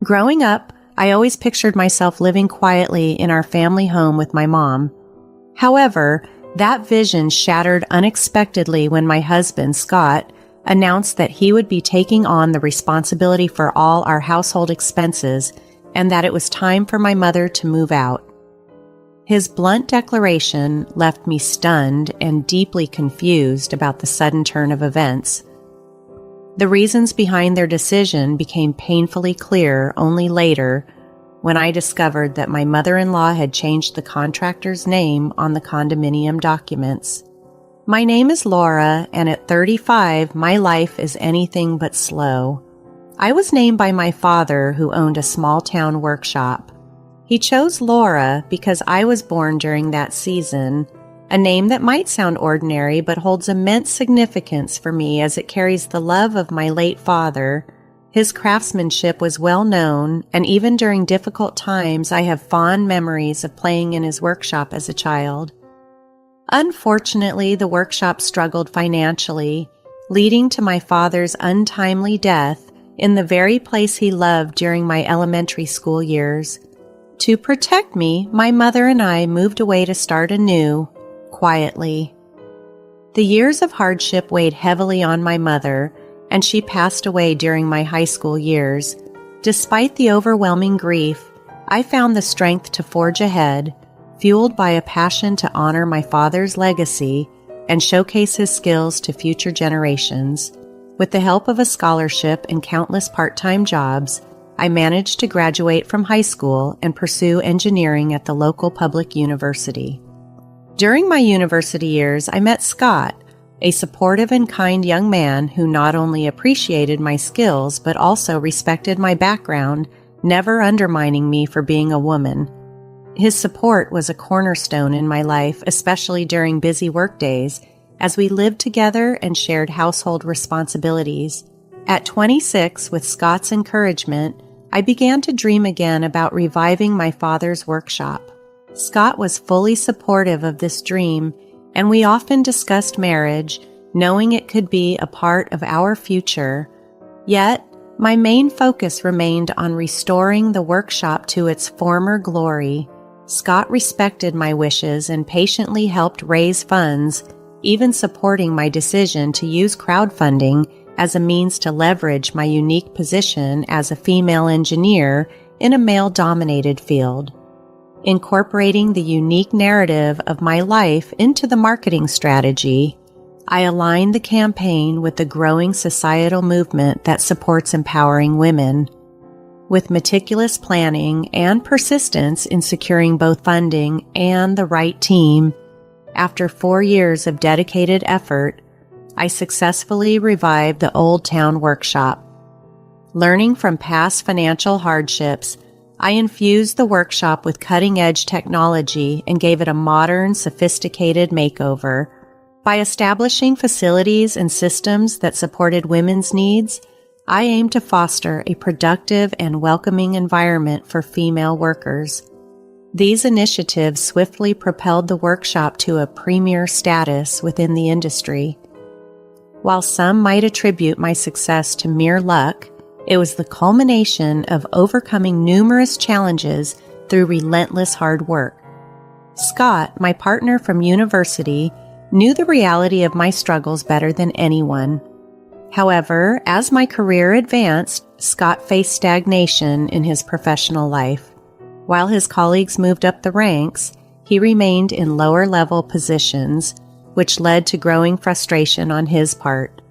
Growing up, I always pictured myself living quietly in our family home with my mom. However, that vision shattered unexpectedly when my husband, Scott, announced that he would be taking on the responsibility for all our household expenses and that it was time for my mother to move out. His blunt declaration left me stunned and deeply confused about the sudden turn of events. The reasons behind their decision became painfully clear only later when I discovered that my mother-in-law had changed the contractor's name on the condominium documents. My name is Laura, and at 35, my life is anything but slow. I was named by my father, who owned a small-town workshop. He chose Laura because I was born during that season, a name that might sound ordinary but holds immense significance for me as it carries the love of my late father. His craftsmanship was well known, and even during difficult times, I have fond memories of playing in his workshop as a child. Unfortunately, the workshop struggled financially, leading to my father's untimely death in the very place he loved during my elementary school years. To protect me, my mother and I moved away to start anew, quietly. The years of hardship weighed heavily on my mother, and she passed away during my high school years. Despite the overwhelming grief, I found the strength to forge ahead, fueled by a passion to honor my father's legacy and showcase his skills to future generations. With the help of a scholarship and countless part-time jobs, I managed to graduate from high school and pursue engineering at the local public university. During my university years, I met Scott, a supportive and kind young man who not only appreciated my skills but also respected my background, never undermining me for being a woman. His support was a cornerstone in my life, especially during busy workdays, as we lived together and shared household responsibilities. At 26, with Scott's encouragement, I began to dream again about reviving my father's workshop. Scott was fully supportive of this dream, and we often discussed marriage, knowing it could be a part of our future. Yet, my main focus remained on restoring the workshop to its former glory. Scott respected my wishes and patiently helped raise funds, even supporting my decision to use crowdfunding as a means to leverage my unique position as a female engineer in a male-dominated field. Incorporating the unique narrative of my life into the marketing strategy, I aligned the campaign with the growing societal movement that supports empowering women. With meticulous planning and persistence in securing both funding and the right team, after 4 years of dedicated effort, I successfully revived the Old Town Workshop. Learning from past financial hardships, I infused the workshop with cutting-edge technology and gave it a modern, sophisticated makeover. By establishing facilities and systems that supported women's needs, I aimed to foster a productive and welcoming environment for female workers. These initiatives swiftly propelled the workshop to a premier status within the industry. While some might attribute my success to mere luck, it was the culmination of overcoming numerous challenges through relentless hard work. Scott, my partner from university, knew the reality of my struggles better than anyone. However, as my career advanced, Scott faced stagnation in his professional life. While his colleagues moved up the ranks, he remained in lower-level positions, which led to growing frustration on his part.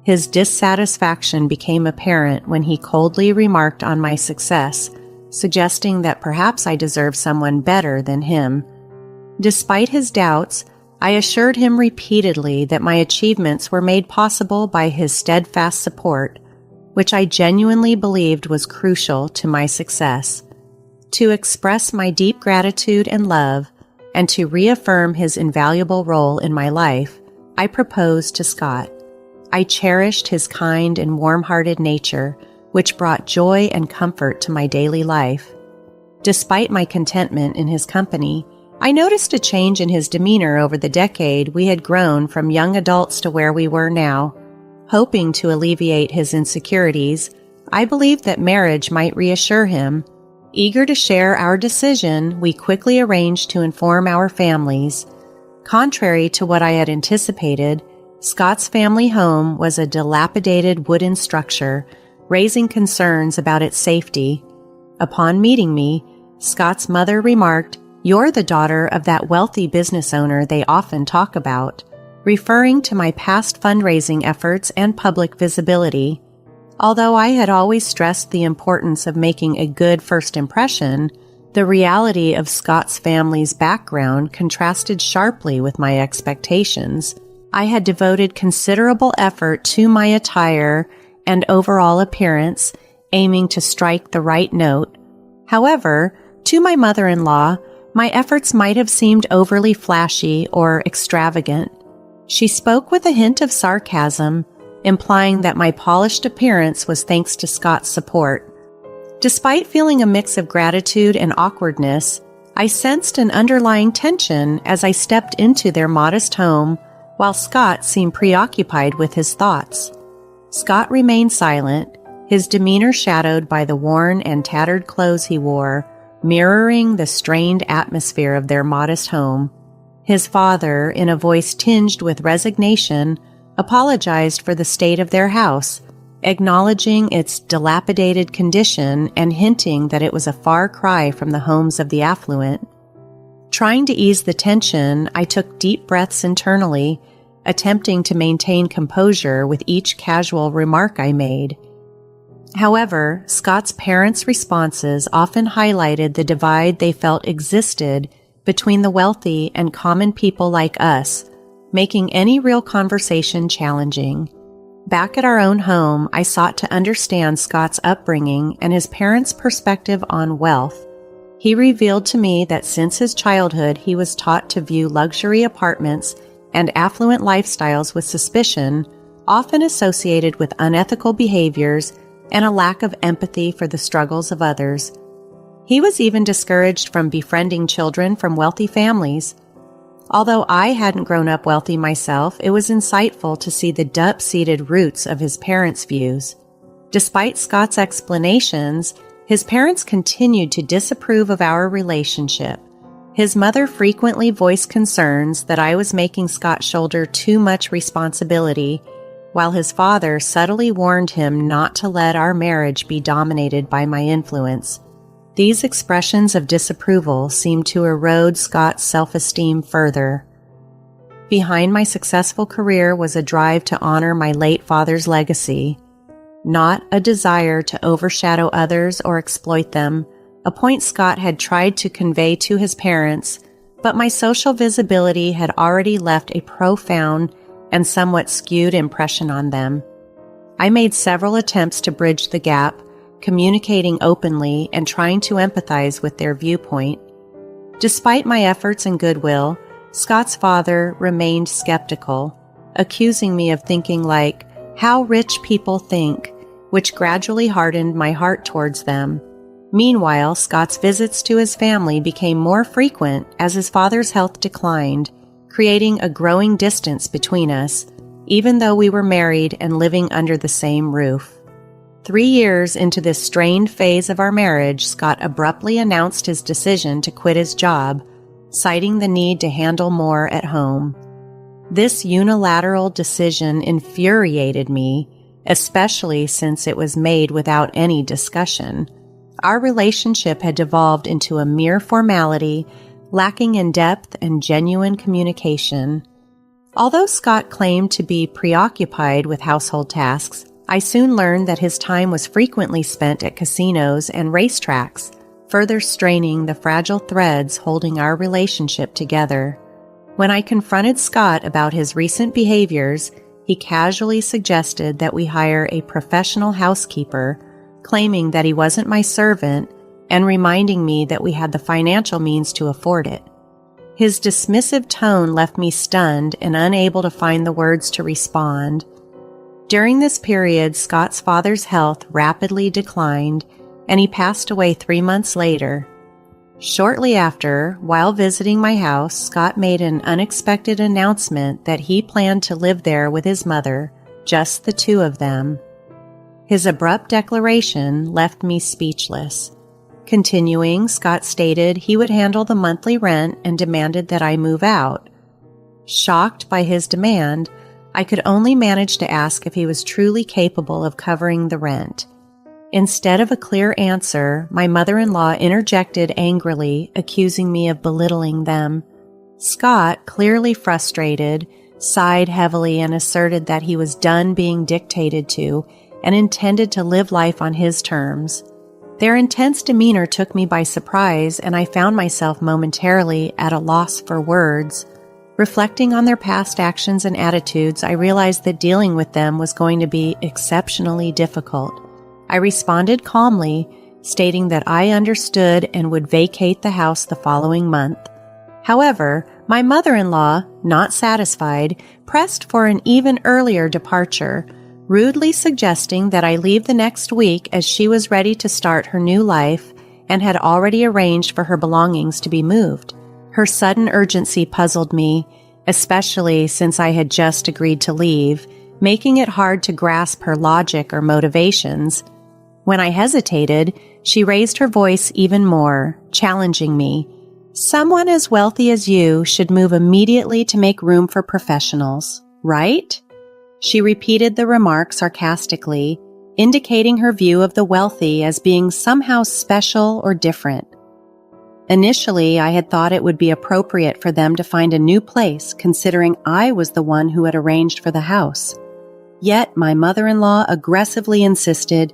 His dissatisfaction became apparent when he coldly remarked on my success, suggesting that perhaps I deserved someone better than him. Despite his doubts, I assured him repeatedly that my achievements were made possible by his steadfast support, which I genuinely believed was crucial to my success. To express my deep gratitude and love, and to reaffirm his invaluable role in my life, I proposed to Scott. I cherished his kind and warm-hearted nature, which brought joy and comfort to my daily life. Despite my contentment in his company, I noticed a change in his demeanor over the decade we had grown from young adults to where we were now. Hoping to alleviate his insecurities, I believed that marriage might reassure him. Eager to share our decision, we quickly arranged to inform our families. Contrary to what I had anticipated, Scott's family home was a dilapidated wooden structure, raising concerns about its safety. Upon meeting me, Scott's mother remarked, "You're the daughter of that wealthy business owner they often talk about," referring to my past fundraising efforts and public visibility. Although I had always stressed the importance of making a good first impression, the reality of Scott's family's background contrasted sharply with my expectations. I had devoted considerable effort to my attire and overall appearance, aiming to strike the right note. However, to my mother-in-law, my efforts might have seemed overly flashy or extravagant. She spoke with a hint of sarcasm, implying that my polished appearance was thanks to Scott's support. Despite feeling a mix of gratitude and awkwardness, I sensed an underlying tension as I stepped into their modest home, while Scott seemed preoccupied with his thoughts. Scott remained silent, his demeanor shadowed by the worn and tattered clothes he wore, mirroring the strained atmosphere of their modest home. His father, in a voice tinged with resignation, apologized for the state of their house, acknowledging its dilapidated condition and hinting that it was a far cry from the homes of the affluent. Trying to ease the tension, I took deep breaths internally, attempting to maintain composure with each casual remark I made. However, Scott's parents' responses often highlighted the divide they felt existed between the wealthy and common people like us, making any real conversation challenging. Back at our own home, I sought to understand Scott's upbringing and his parents' perspective on wealth. He revealed to me that since his childhood, he was taught to view luxury apartments and affluent lifestyles with suspicion, often associated with unethical behaviors and a lack of empathy for the struggles of others. He was even discouraged from befriending children from wealthy families. Although I hadn't grown up wealthy myself, it was insightful to see the deep-seated roots of his parents' views. Despite Scott's explanations, his parents continued to disapprove of our relationship. His mother frequently voiced concerns that I was making Scott shoulder too much responsibility, while his father subtly warned him not to let our marriage be dominated by my influence. These expressions of disapproval seemed to erode Scott's self-esteem further. Behind my successful career was a drive to honor my late father's legacy, not a desire to overshadow others or exploit them, a point Scott had tried to convey to his parents, but my social visibility had already left a profound and somewhat skewed impression on them. I made several attempts to bridge the gap, communicating openly and trying to empathize with their viewpoint. Despite my efforts and goodwill, Scott's father remained skeptical, accusing me of thinking like, "How rich people think," which gradually hardened my heart towards them. Meanwhile, Scott's visits to his family became more frequent as his father's health declined, creating a growing distance between us, even though we were married and living under the same roof. 3 years into this strained phase of our marriage, Scott abruptly announced his decision to quit his job, citing the need to handle more at home. This unilateral decision infuriated me, especially since it was made without any discussion. Our relationship had devolved into a mere formality, lacking in depth and genuine communication. Although Scott claimed to be preoccupied with household tasks, I soon learned that his time was frequently spent at casinos and racetracks, further straining the fragile threads holding our relationship together. When I confronted Scott about his recent behaviors, he casually suggested that we hire a professional housekeeper, claiming that he wasn't my servant and reminding me that we had the financial means to afford it. His dismissive tone left me stunned and unable to find the words to respond. During this period, Scott's father's health rapidly declined, and he passed away 3 months later. Shortly after, while visiting my house, Scott made an unexpected announcement that he planned to live there with his mother, just the two of them. His abrupt declaration left me speechless. Continuing, Scott stated he would handle the monthly rent and demanded that I move out. Shocked by his demand, I could only manage to ask if he was truly capable of covering the rent. Instead of a clear answer, my mother-in-law interjected angrily, accusing me of belittling them. Scott, clearly frustrated, sighed heavily and asserted that he was done being dictated to and intended to live life on his terms. Their intense demeanor took me by surprise, and I found myself momentarily at a loss for words. Reflecting on their past actions and attitudes, I realized that dealing with them was going to be exceptionally difficult. I responded calmly, stating that I understood and would vacate the house the following month. However, my mother-in-law, not satisfied, pressed for an even earlier departure, rudely suggesting that I leave the next week as she was ready to start her new life and had already arranged for her belongings to be moved. Her sudden urgency puzzled me, especially since I had just agreed to leave, making it hard to grasp her logic or motivations. When I hesitated, she raised her voice even more, challenging me. "Someone as wealthy as you should move immediately to make room for professionals, right?" She repeated the remark sarcastically, indicating her view of the wealthy as being somehow special or different. Initially, I had thought it would be appropriate for them to find a new place, considering I was the one who had arranged for the house. Yet my mother-in-law aggressively insisted,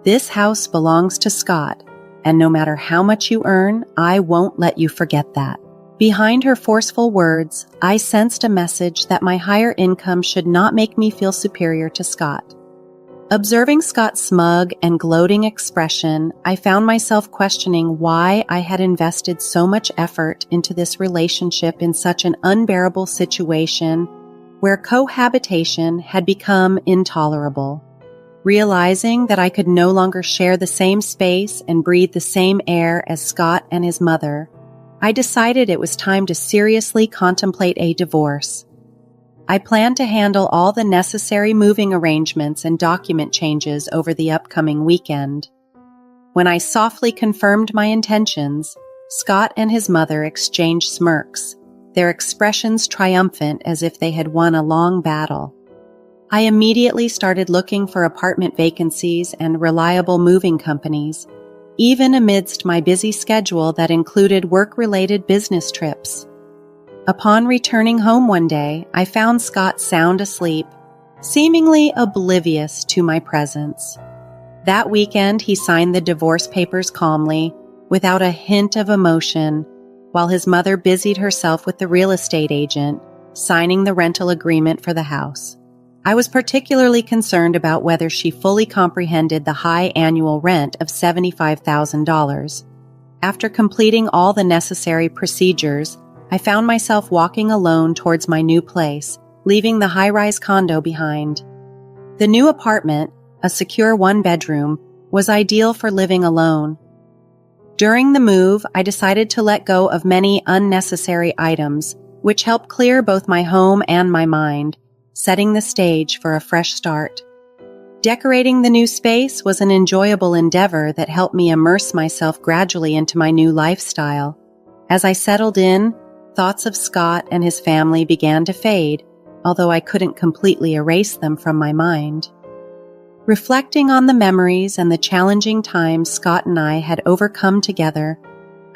"This house belongs to Scott, and no matter how much you earn, I won't let you forget that." Behind her forceful words, I sensed a message that my higher income should not make me feel superior to Scott. Observing Scott's smug and gloating expression, I found myself questioning why I had invested so much effort into this relationship in such an unbearable situation where cohabitation had become intolerable. Realizing that I could no longer share the same space and breathe the same air as Scott and his mother, I decided it was time to seriously contemplate a divorce. I planned to handle all the necessary moving arrangements and document changes over the upcoming weekend. When I softly confirmed my intentions, Scott and his mother exchanged smirks, their expressions triumphant as if they had won a long battle. I immediately started looking for apartment vacancies and reliable moving companies, even amidst my busy schedule that included work-related business trips. Upon returning home one day, I found Scott sound asleep, seemingly oblivious to my presence. That weekend, he signed the divorce papers calmly, without a hint of emotion, while his mother busied herself with the real estate agent, signing the rental agreement for the house. I was particularly concerned about whether she fully comprehended the high annual rent of $75,000. After completing all the necessary procedures, I found myself walking alone towards my new place, leaving the high-rise condo behind. The new apartment, a secure one-bedroom, was ideal for living alone. During the move, I decided to let go of many unnecessary items, which helped clear both my home and my mind, setting the stage for a fresh start. Decorating the new space was an enjoyable endeavor that helped me immerse myself gradually into my new lifestyle. As I settled in, thoughts of Scott and his family began to fade, although I couldn't completely erase them from my mind. Reflecting on the memories and the challenging times Scott and I had overcome together,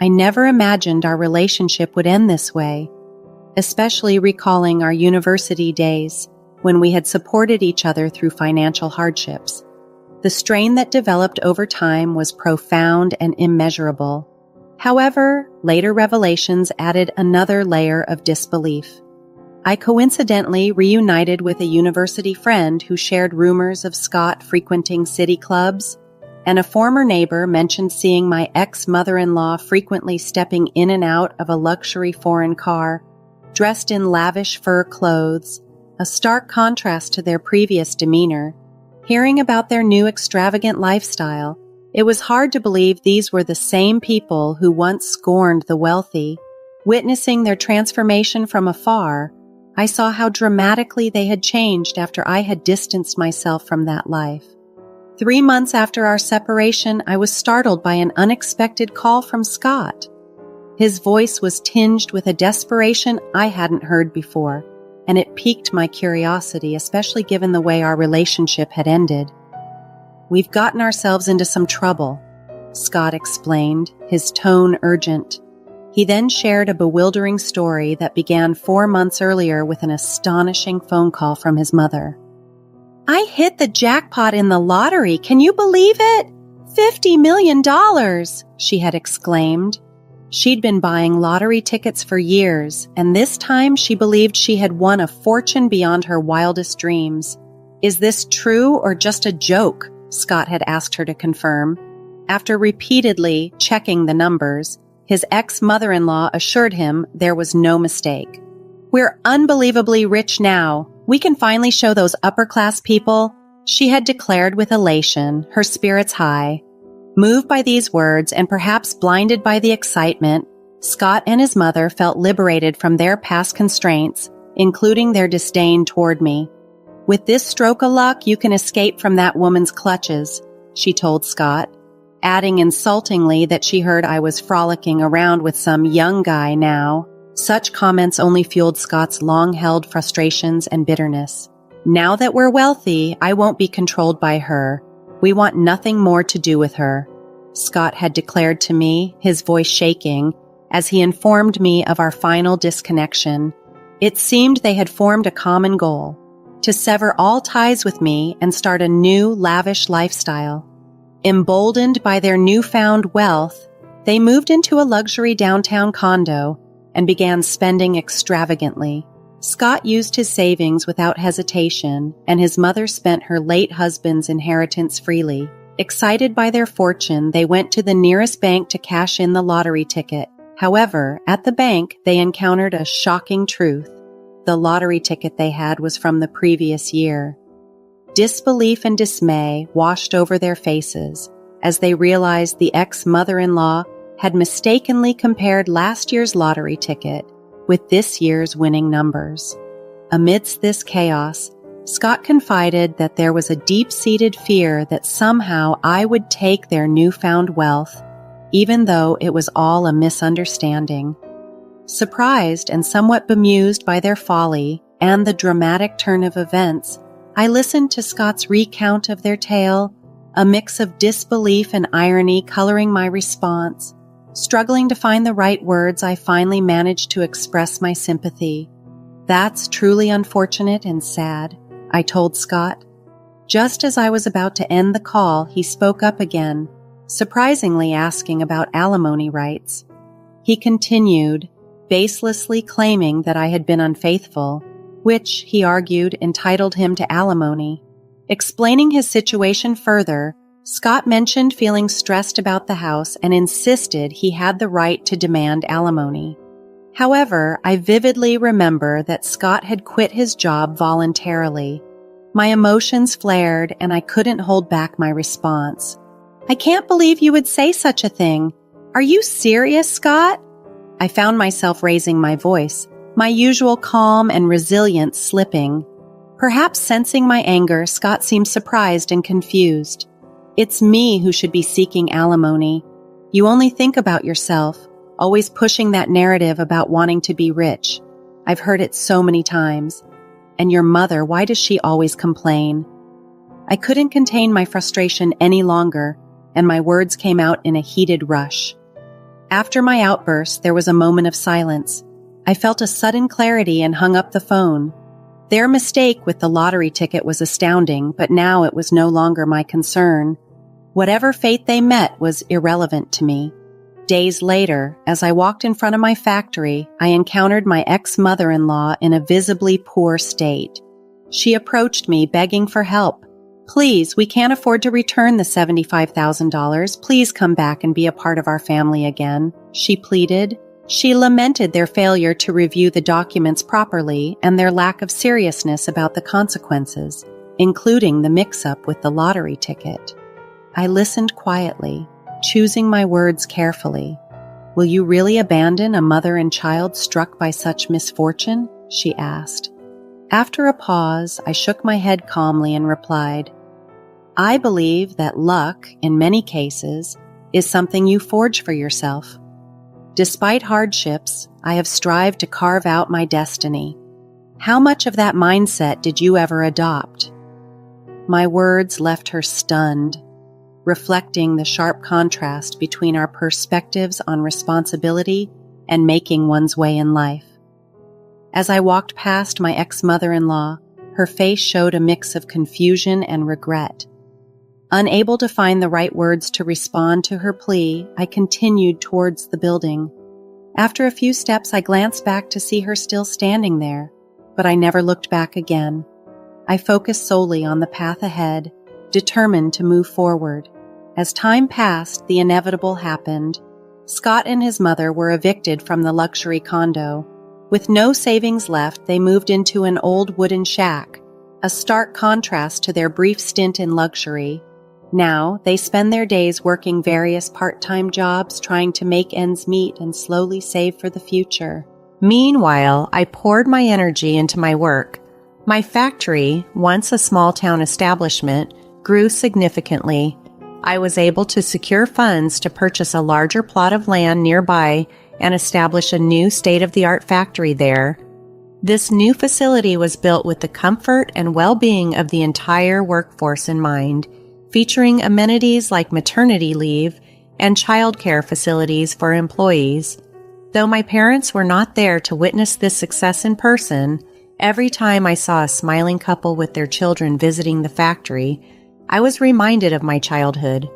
I never imagined our relationship would end this way, especially recalling our university days when we had supported each other through financial hardships. The strain that developed over time was profound and immeasurable. However, later revelations added another layer of disbelief. I coincidentally reunited with a university friend who shared rumors of Scott frequenting city clubs, and a former neighbor mentioned seeing my ex-mother-in-law frequently stepping in and out of a luxury foreign car, dressed in lavish fur clothes, a stark contrast to their previous demeanor. Hearing about their new extravagant lifestyle, it was hard to believe these were the same people who once scorned the wealthy. Witnessing their transformation from afar, I saw how dramatically they had changed after I had distanced myself from that life. 3 months after our separation, I was startled by an unexpected call from Scott. His voice was tinged with a desperation I hadn't heard before, and it piqued my curiosity, especially given the way our relationship had ended. "We've gotten ourselves into some trouble," Scott explained, his tone urgent. He then shared a bewildering story that began 4 months earlier with an astonishing phone call from his mother. "I hit the jackpot in the lottery. Can you believe it? $50 million, she had exclaimed. She'd been buying lottery tickets for years, and this time she believed she had won a fortune beyond her wildest dreams. "Is this true or just a joke?" Scott had asked her to confirm. After repeatedly checking the numbers, his ex-mother-in-law assured him there was no mistake. "We're unbelievably rich now. We can finally show those upper-class people," she had declared with elation, her spirits high. Moved by these words and perhaps blinded by the excitement, Scott and his mother felt liberated from their past constraints, including their disdain toward me. "With this stroke of luck, you can escape from that woman's clutches," she told Scott, adding insultingly that she heard I was frolicking around with some young guy now. Such comments only fueled Scott's long-held frustrations and bitterness. "Now that we're wealthy, I won't be controlled by her. We want nothing more to do with her," Scott had declared to me, his voice shaking, as he informed me of our final disconnection. It seemed they had formed a common goal: to sever all ties with me and start a new, lavish lifestyle. Emboldened by their newfound wealth, they moved into a luxury downtown condo and began spending extravagantly. Scott used his savings without hesitation, and his mother spent her late husband's inheritance freely. Excited by their fortune, they went to the nearest bank to cash in the lottery ticket. However, at the bank, they encountered a shocking truth. The lottery ticket they had was from the previous year. Disbelief and dismay washed over their faces as they realized the ex-mother-in-law had mistakenly compared last year's lottery ticket with this year's winning numbers. Amidst this chaos, Scott confided that there was a deep-seated fear that somehow I would take their newfound wealth, even though it was all a misunderstanding. Surprised and somewhat bemused by their folly and the dramatic turn of events, I listened to Scott's recount of their tale, a mix of disbelief and irony coloring my response. Struggling to find the right words, I finally managed to express my sympathy. "That's truly unfortunate and sad," I told Scott. Just as I was about to end the call, he spoke up again, surprisingly asking about alimony rights. He continued, baselessly claiming that I had been unfaithful, which, he argued, entitled him to alimony. Explaining his situation further, Scott mentioned feeling stressed about the house and insisted he had the right to demand alimony. However, I vividly remember that Scott had quit his job voluntarily. My emotions flared and I couldn't hold back my response. "I can't believe you would say such a thing. Are you serious, Scott?" I found myself raising my voice, my usual calm and resilience slipping. Perhaps sensing my anger, Scott seemed surprised and confused. "It's me who should be seeking alimony. You only think about yourself, always pushing that narrative about wanting to be rich. I've heard it so many times. And your mother, why does she always complain?" I couldn't contain my frustration any longer, and my words came out in a heated rush. After my outburst, there was a moment of silence. I felt a sudden clarity and hung up the phone. Their mistake with the lottery ticket was astounding, but now it was no longer my concern. Whatever fate they met was irrelevant to me. Days later, as I walked in front of my factory, I encountered my ex-mother-in-law in a visibly poor state. She approached me begging for help. "Please, we can't afford to return the $75,000. Please come back and be a part of our family again," she pleaded. She lamented their failure to review the documents properly and their lack of seriousness about the consequences, including the mix-up with the lottery ticket. I listened quietly, choosing my words carefully. "Will you really abandon a mother and child struck by such misfortune?" she asked. After a pause, I shook my head calmly and replied, I believe that luck, in many cases, is something you forge for yourself. Despite hardships, I have strived to carve out my destiny. How much of that mindset did you ever adopt? My words left her stunned, reflecting the sharp contrast between our perspectives on responsibility and making one's way in life. As I walked past my ex-mother-in-law, her face showed a mix of confusion and regret. Unable to find the right words to respond to her plea, I continued towards the building. After a few steps, I glanced back to see her still standing there, but I never looked back again. I focused solely on the path ahead, determined to move forward. As time passed, the inevitable happened. Scott and his mother were evicted from the luxury condo. With no savings left, they moved into an old wooden shack, a stark contrast to their brief stint in luxury. Now, they spend their days working various part-time jobs, trying to make ends meet and slowly save for the future. Meanwhile, I poured my energy into my work. My factory, once a small-town establishment, grew significantly. I was able to secure funds to purchase a larger plot of land nearby and establish a new state-of-the-art factory there. This new facility was built with the comfort and well-being of the entire workforce in mind, featuring amenities like maternity leave and childcare facilities for employees. Though my parents were not there to witness this success in person, every time I saw a smiling couple with their children visiting the factory, I was reminded of my childhood.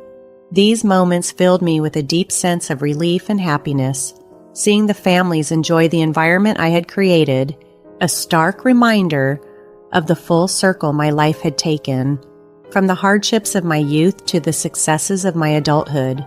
These moments filled me with a deep sense of relief and happiness, seeing the families enjoy the environment I had created, a stark reminder of the full circle my life had taken, from the hardships of my youth to the successes of my adulthood.